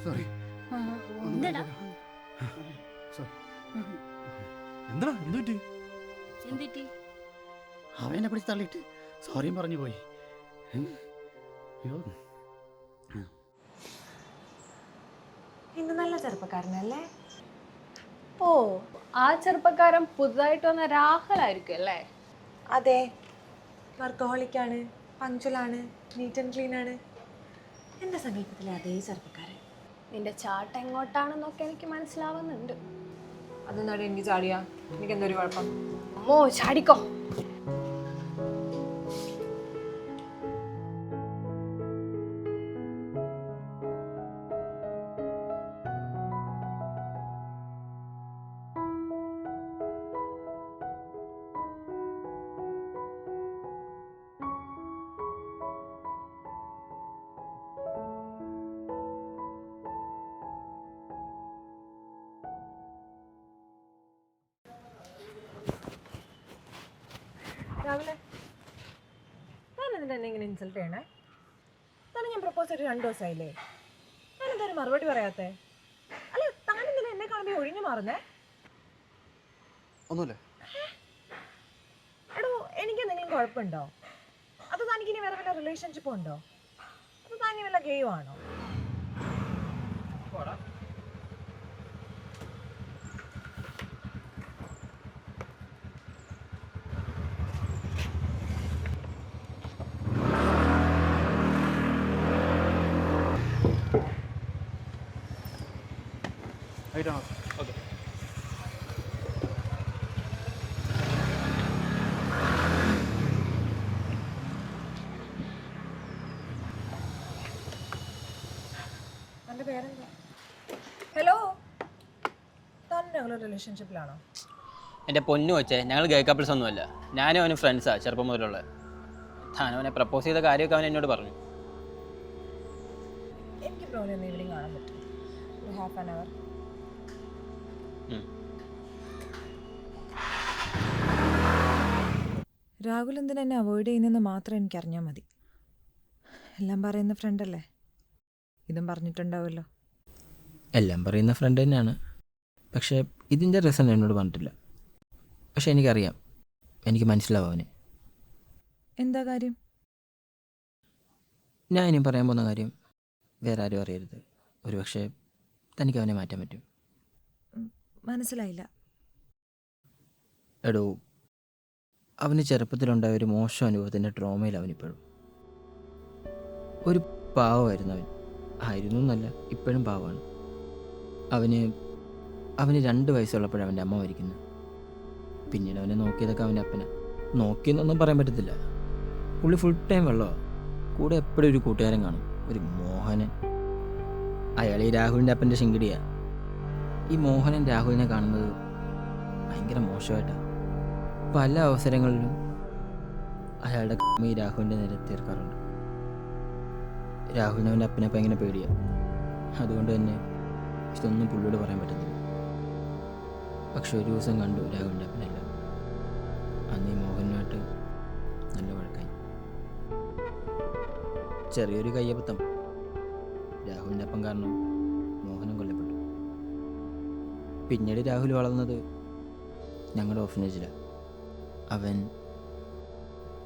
Sorry. എന്താടാ എന്താ എന്ത് പറ്റി? എന്തിറ്റി? അവനെ പിടിച്ച് തള്ളിയിട്ട് സോറിയും പറഞ്ഞു പോയി. അയ്യോ. ഇന്ന് നല്ല ചെറുപ്പക്കാരനല്ലേ? ഓ, ആ ചെറുപ്പക്കാരൻ പുതുതായിട്ട് വന്ന രാഹുലായിരിക്കും അല്ലേ? അതെ, വർക്കഹോളിക്കാണ്, പങ്ക്ച്വലാണ്, നീറ്റ് ആൻഡ് ക്ലീൻ ആണ്. എൻ്റെ സങ്കല്പത്തിലെ അതേ ചെറുപ്പക്കാരൻ. നിന്റെ ചാട്ടം എങ്ങോട്ടാണെന്നൊക്കെ എനിക്ക് മനസ്സിലാവുന്നുണ്ട്. അതെന്നാണ് എനിക്ക് ചാടിയാ? എനിക്ക് എന്തൊരു കുഴപ്പം? അമ്മോ, ചാടിക്കോ. രാവിലെ ഞാൻ എന്നിട്ട് എന്നെ ഇങ്ങനെ ഇൻസൾട്ട് ചെയ്യണേ? തന്നെ ഞാൻ പ്രപ്പോസ് ചെയ്തിട്ട് 2 ദിവസമായില്ലേ? ഞാൻ എന്തായാലും മറുപടി പറയാത്തേ? അല്ല, താനെന്തിനാ എന്നെ കാണുമ്പോൾ ഒഴിഞ്ഞു മാറുന്നേ? ഒന്നുമില്ല. എടോ, എനിക്ക് എന്തെങ്കിലും കുഴപ്പമുണ്ടോ? അത് തനിക്കിനി വേറെ വല്ല റിലേഷൻഷിപ്പും ഉണ്ടോ? അത് താനി വല്ല ഗെയിം ആണോ? ആയിട്ടാണോ? ഓക്കെ. എൻ്റെ പേരെന്താ? ഹലോ, താൻ ഞങ്ങൾ റിലേഷൻഷിപ്പിലാണോ? എൻ്റെ പൊന്നു വെച്ചേ, ഞങ്ങൾ ഗേ കപ്പിൾസ് ഒന്നുമല്ല. ഞാനും അവന് ഫ്രണ്ട്സാണ് ചെറുപ്പം മുതലുള്ള. താൻ അവനെ പ്രപ്പോസ് ചെയ്ത കാര്യമൊക്കെ അവൻ എന്നോട് പറഞ്ഞു. എനിക്ക് ബ്രോനെ ഒന്ന് ഈവനിങ് കാണാൻ പറ്റും. ഒരു ഹാഫ് ആൻ അവർ. രാഹുൽ എന്തിനാ എന്നെ അവോയ്ഡ് ചെയ്യുന്നതെന്ന് മാത്രം എനിക്കറിഞ്ഞാൽ മതി. എല്ലാം പറയുന്ന ഫ്രണ്ടല്ലേ? ഇതും പറഞ്ഞിട്ടുണ്ടാവുമല്ലോ. എല്ലാം പറയുന്ന ഫ്രണ്ട് തന്നെയാണ്. പക്ഷേ ഇതിൻ്റെ റീസൺ എന്നോട് പറഞ്ഞിട്ടില്ല. പക്ഷെ എനിക്കറിയാം, എനിക്ക് മനസ്സിലാവും അവന്. എന്താ കാര്യം? ഞാൻ ഇനി പറയാൻ പോകുന്ന കാര്യം വേറെ ആരും അറിയരുത്. ഒരുപക്ഷെ തനിക്ക് അവനെ മാറ്റാൻ പറ്റും. മനസ്സിലായില്ല. എടോ, അവന് ചെറുപ്പത്തിലുണ്ടായ ഒരു മോശം അനുഭവത്തിൻ്റെ ട്രോമയിൽ അവനിപ്പോഴും. ഒരു പാവമായിരുന്നു അവൻ. ആയിരുന്നു എന്നല്ല, ഇപ്പോഴും പാവമാണ്. അവന് 2 വയസ്സുള്ളപ്പോഴാണ് അവൻ്റെ അമ്മ മരിക്കുന്നത്. പിന്നീട് അവനെ നോക്കിയതൊക്കെ അവൻ്റെ അപ്പനാണ്. നോക്കിയെന്നൊന്നും പറയാൻ പറ്റത്തില്ല. പുള്ളി ഫുൾ ടൈം വെള്ളമാണ്. കൂടെ എപ്പോഴും ഒരു കൂട്ടുകാരൻ കാണും, ഒരു മോഹനൻ. അയാൾ ഈ രാഹുലിൻ്റെ അപ്പൻ്റെ ശിങ്കിടിയാണ്. ഈ മോഹനൻ രാഹുലിനെ കാണുന്നത് ഭയങ്കര മോശമായിട്ടാണ്. പല അവസരങ്ങളിലും അയാളുടെ ഈ രാഹുലിൻ്റെ നേരെ തീർക്കാറുണ്ട്. രാഹുലിന് അവൻ്റെ അപ്പനെ ഭയങ്കര പേടിയാണ്. അതുകൊണ്ട് തന്നെ ഇതൊന്നും പുള്ളിയോട് പറയാൻ പറ്റത്തില്ല. പക്ഷെ ഒരു ദിവസം കണ്ടു രാഹുലിൻ്റെ അപ്പനെല്ലാം. അന്ന് ഈ മോഹനുമായിട്ട് നല്ല വഴക്കായി. ചെറിയൊരു കയ്യബദ്ധം. രാഹുലിൻ്റെ അപ്പം കാരണം മോഹനം കൊല്ലപ്പെട്ടു. പിന്നീട് രാഹുൽ വളർന്നത് ഞങ്ങളുടെ ഓർഫനേജിലാണ്.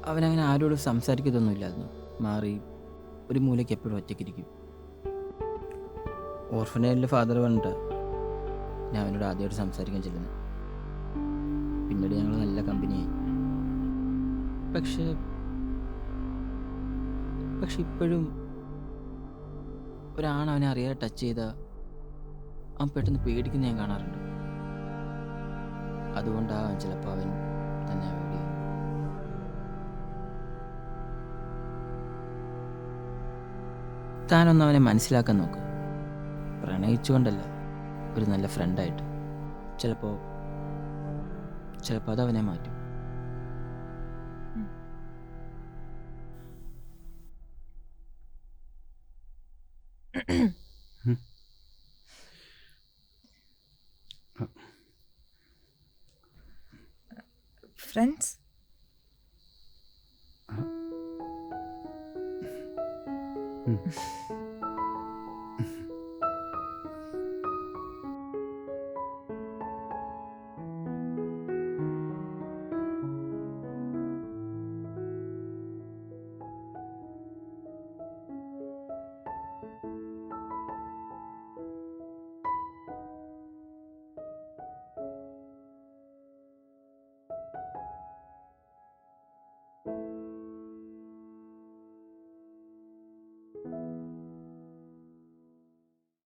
അവനങ്ങനെ ആരോടും സംസാരിക്കത്തൊന്നുമില്ലായിരുന്നു. മാറി ഒരു മൂലയ്ക്ക് എപ്പോഴും ഒറ്റയ്ക്കിരിക്കും. ഓർഫനേജിലെ ഫാദർ പറഞ്ഞിട്ട് ഞാൻ അവനോട് ആദ്യമായിട്ട് സംസാരിക്കാൻ ചെല്ലുന്നത്. പിന്നീട് ഞങ്ങൾ നല്ല കമ്പനിയായി. പക്ഷെ ഇപ്പോഴും ഒരാണ് അവനെ അറിയാതെ ടച്ച് ചെയ്താൽ അവൻ പെട്ടെന്ന് പേടിക്കുന്ന ഞാൻ കാണാറുണ്ട്. അതുകൊണ്ടാവാൻ ചിലപ്പോൾ അവൻ തന്നെ അവോയ്ഡ് ചെയ്യും. താനൊന്ന് അവനെ മനസ്സിലാക്കാൻ നോക്ക്. പ്രണയിച്ചുകൊണ്ടല്ല, ഒരു നല്ല ഫ്രണ്ടായിട്ട്. ചിലപ്പോൾ അതവനെ മാറ്റും. ഫ്രണ്ട്സ്? ഉം.